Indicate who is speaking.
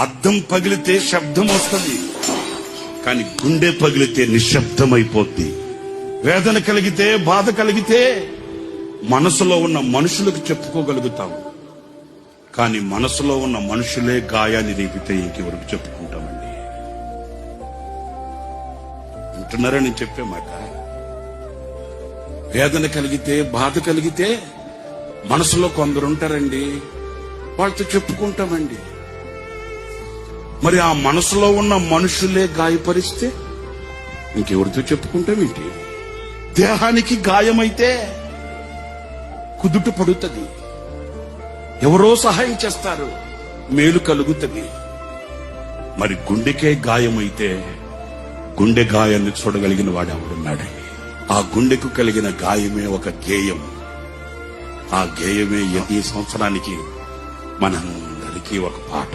Speaker 1: అద్దం పగిలితే శబ్దం వస్తుంది, కానీ గుండె పగిలితే నిశ్శబ్దమైపోద్ది. వేదన కలిగితే, బాధ కలిగితే మనసులో ఉన్న మనుషులకు చెప్పుకోగలుగుతాం, కానీ మనసులో ఉన్న మనుషులే గాయాన్ని రేపితే ఇంకెవరికి చెప్పుకుంటామండి? అంటున్నారా నేను చెప్పే మాట? వేదన కలిగితే, బాధ కలిగితే మనసులో కొందరు ఉంటారండి, వాళ్ళతో చెప్పుకుంటామండి. మరి ఆ మనసులో ఉన్న మనుషులే గాయపరిస్తే ఇంకెవరితో చెప్పుకుంటామేంటి? దేహానికి గాయమైతే కుదుట పడుతుంది, ఎవరో సహాయం చేస్తారు, మేలు కలుగుతుంది. మరి గుండెకే గాయమైతే గుండె గాయాన్ని చూడగలిగిన వాడు ఎవడున్నాడండి? ఆ గుండెకు కలిగిన గాయమే ఒక గేయం. ఆ గేయమే ఈ సంవత్సరానికి మనందరికీ ఒక పాఠం.